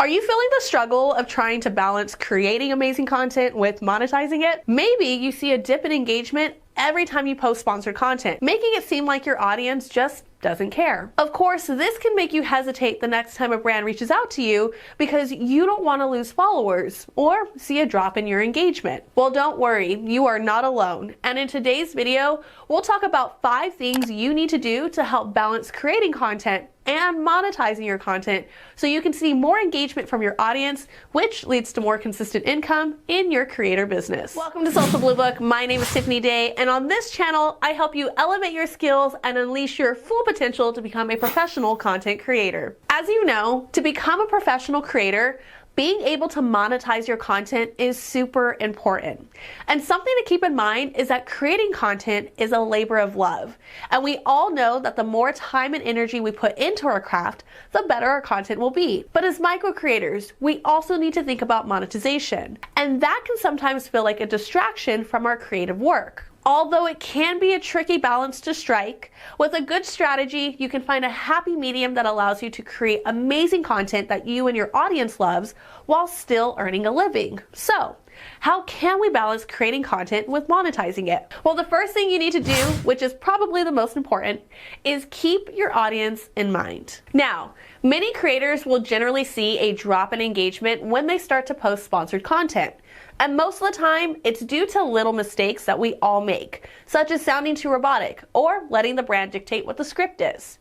Are you feeling the struggle of trying to balance creating amazing content with monetizing it? Maybe you see a dip in engagement every time you post sponsored content, making it seem like your audience just doesn't care. Of course, this can make you hesitate the next time a brand reaches out to you because you don't want to lose followers or see a drop in your engagement. Well, don't worry, you are not alone. And in today's video, we'll talk about 5 things you need to do to help balance creating content and monetizing your content so you can see more engagement from your audience, which leads to more consistent income in your creator business. Welcome to Social Blue Book. My name is Tiffany Day, and on this channel, I help you elevate your skills and unleash your full potential to become a professional content creator. As you know, to become a professional creator, being able to monetize your content is super important. And something to keep in mind is that creating content is a labor of love. And we all know that the more time and energy we put into our craft, the better our content will be. But as micro creators, we also need to think about monetization. And that can sometimes feel like a distraction from our creative work. Although it can be a tricky balance to strike, with a good strategy, you can find a happy medium that allows you to create amazing content that you and your audience loves while still earning a living. So, how can we balance creating content with monetizing it? Well, the first thing you need to do, which is probably the most important, is keep your audience in mind. Now, many creators will generally see a drop in engagement when they start to post sponsored content. And most of the time, it's due to little mistakes that we all make, such as sounding too robotic or letting the brand dictate what the script is.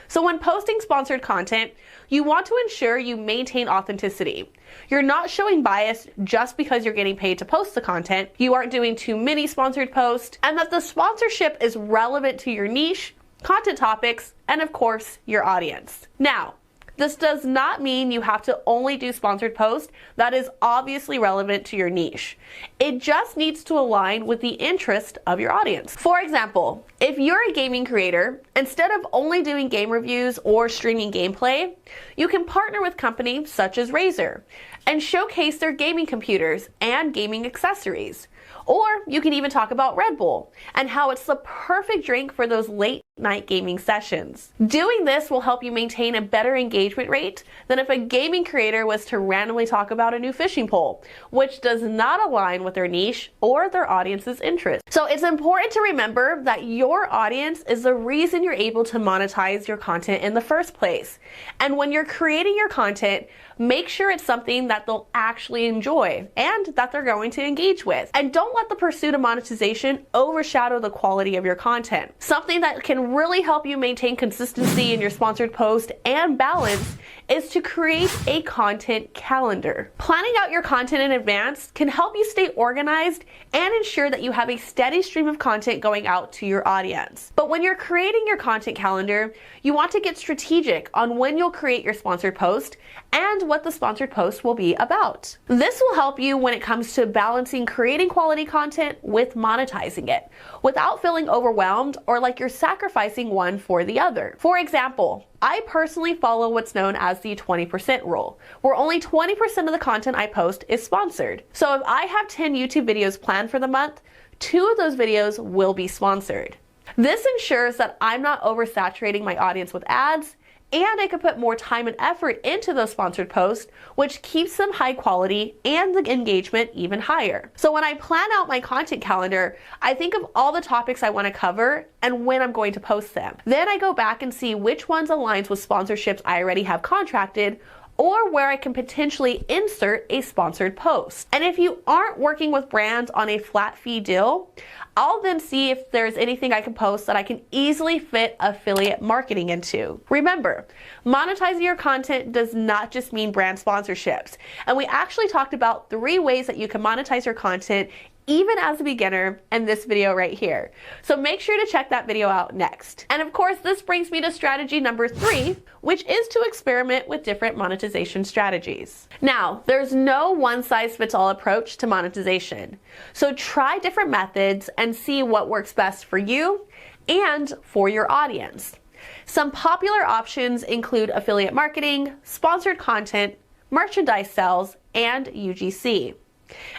So when posting sponsored content, you want to ensure you maintain authenticity. You're not showing bias just because you're getting paid to post the content, you aren't doing too many sponsored posts, and that the sponsorship is relevant to your niche, content topics, and of course, your audience. Now, this does not mean you have to only do sponsored posts that is obviously relevant to your niche. It just needs to align with the interest of your audience. For example, if you're a gaming creator, instead of only doing game reviews or streaming gameplay, you can partner with companies such as Razer and showcase their gaming computers and gaming accessories. Or you can even talk about Red Bull and how it's the perfect drink for those late night gaming sessions. Doing this will help you maintain a better engagement rate than if a gaming creator was to randomly talk about a new fishing pole, which does not align with their niche or their audience's interest. So it's important to remember that your audience is the reason you're able to monetize your content in the first place. And when you're creating your content, make sure it's something that they'll actually enjoy and that they're going to engage with. And don't let the pursuit of monetization overshadow the quality of your content. Something that can really help you maintain consistency in your sponsored post and balance is to create a content calendar. Planning out your content in advance can help you stay organized and ensure that you have a steady stream of content going out to your audience. But when you're creating your content calendar, you want to get strategic on when you'll create your sponsored post and what the sponsored post will be about. This will help you when it comes to balancing creating quality content with monetizing it, without feeling overwhelmed or like you're sacrificing one for the other. For example, I personally follow what's known as the 20% rule, where only 20% of the content I post is sponsored. So if I have 10 YouTube videos planned for the month, 2 of those videos will be sponsored. This ensures that I'm not oversaturating my audience with ads, and I can put more time and effort into those sponsored posts, which keeps them high quality and the engagement even higher. So when I plan out my content calendar, I think of all the topics I want to cover and when I'm going to post them. Then I go back and see which ones aligns with sponsorships I already have contracted, or where I can potentially insert a sponsored post. And if you aren't working with brands on a flat fee deal, I'll then see if there's anything I can post that I can easily fit affiliate marketing into. Remember, monetizing your content does not just mean brand sponsorships. And we actually talked about 3 ways that you can monetize your content even as a beginner in this video right here. So make sure to check that video out next. And of course, this brings me to strategy number 3, which is to experiment with different monetization strategies. Now, there's no one-size-fits-all approach to monetization. So try different methods and see what works best for you and for your audience. Some popular options include affiliate marketing, sponsored content, merchandise sales, and UGC.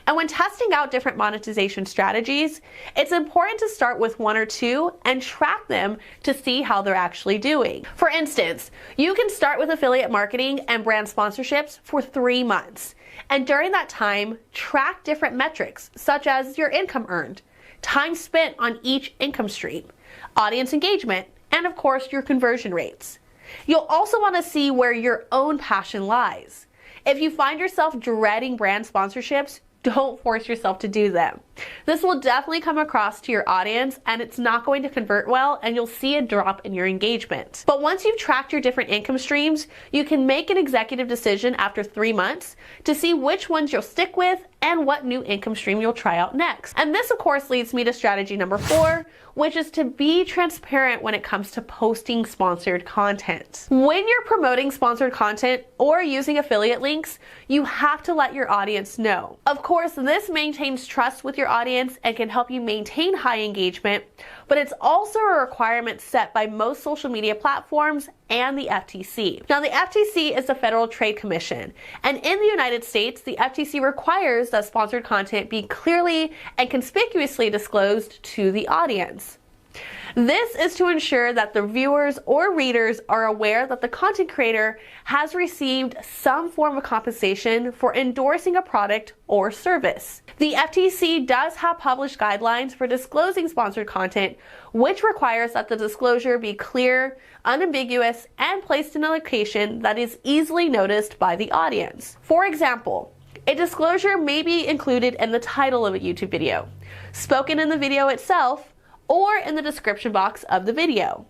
And when testing out different monetization strategies, it's important to start with one or two and track them to see how they're actually doing. For instance, you can start with affiliate marketing and brand sponsorships for 3 months. And during that time, track different metrics such as your income earned, time spent on each income stream, audience engagement, and of course your conversion rates. You'll also want to see where your own passion lies. If you find yourself dreading brand sponsorships, don't force yourself to do them. This will definitely come across to your audience and it's not going to convert well and you'll see a drop in your engagement. But once you've tracked your different income streams, you can make an executive decision after 3 months to see which ones you'll stick with and what new income stream you'll try out next. And this of course leads me to strategy number 4, which is to be transparent when it comes to posting sponsored content. When you're promoting sponsored content or using affiliate links, you have to let your audience know. Of course, this maintains trust with your audience and can help you maintain high engagement, but it's also a requirement set by most social media platforms and the FTC. Now, the FTC is the Federal Trade Commission, and in the United States, the FTC requires that sponsored content be clearly and conspicuously disclosed to the audience. This is to ensure that the viewers or readers are aware that the content creator has received some form of compensation for endorsing a product or service. The FTC does have published guidelines for disclosing sponsored content, which requires that the disclosure be clear, unambiguous, and placed in a location that is easily noticed by the audience. For example, a disclosure may be included in the title of a YouTube video, spoken in the video itself, or in the description box of the video.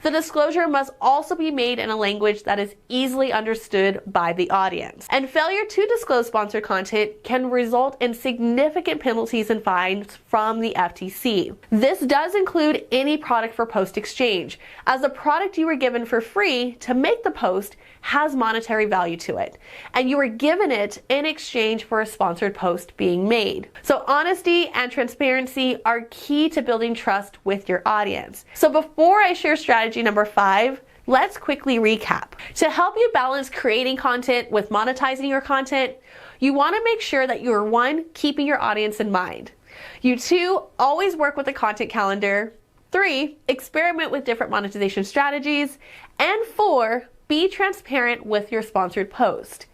The disclosure must also be made in a language that is easily understood by the audience. And failure to disclose sponsored content can result in significant penalties and fines from the FTC. This does include any product for post exchange, as the product you were given for free to make the post has monetary value to it, and you were given it in exchange for a sponsored post being made. So honesty and transparency are key to building trust with your audience. So before I share strategy number 5, let's quickly recap. To help you balance creating content with monetizing your content, you want to make sure that you're 1, keeping your audience in mind. You 2, always work with a content calendar. 3, experiment with different monetization strategies. And 4, be transparent with your sponsored post.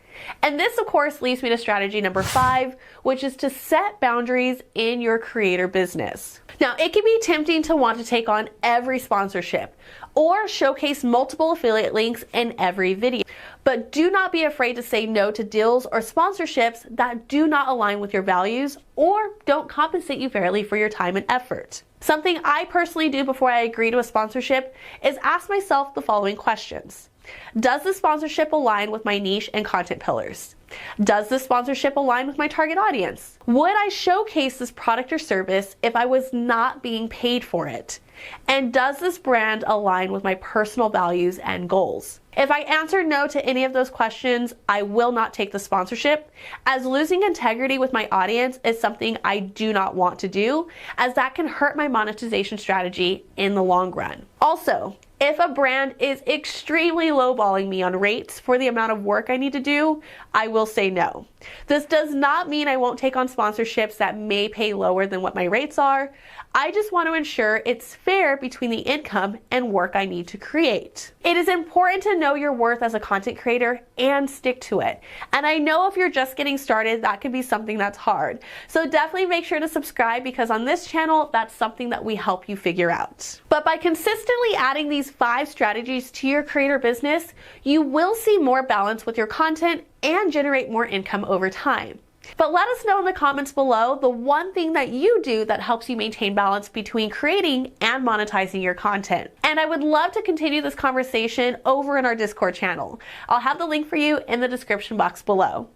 And this of course leads me to strategy number 5, which is to set boundaries in your creator business. Now, it can be tempting to want to take on every sponsorship or showcase multiple affiliate links in every video. But do not be afraid to say no to deals or sponsorships that do not align with your values or don't compensate you fairly for your time and effort. Something I personally do before I agree to a sponsorship is ask myself the following questions. Does the sponsorship align with my niche and content pillars? Does the sponsorship align with my target audience? Would I showcase this product or service if I was not being paid for it? And does this brand align with my personal values and goals? If I answer no to any of those questions, I will not take the sponsorship, as losing integrity with my audience is something I do not want to do, as that can hurt my monetization strategy in the long run. Also, if a brand is extremely lowballing me on rates for the amount of work I need to do, I will say no. This does not mean I won't take on sponsorships that may pay lower than what my rates are. I just want to ensure it's fair between the income and work I need to create. It is important to know your worth as a content creator and stick to it. And I know if you're just getting started, that can be something that's hard. So definitely make sure to subscribe, because on this channel, that's something that we help you figure out. But by consistently adding these 5 strategies to your creator business, you will see more balance with your content and generate more income over time. But let us know in the comments below the one thing that you do that helps you maintain balance between creating and monetizing your content. And I would love to continue this conversation over in our Discord channel. I'll have the link for you in the description box below.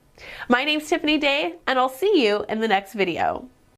My name's Tiffany Day, and I'll see you in the next video.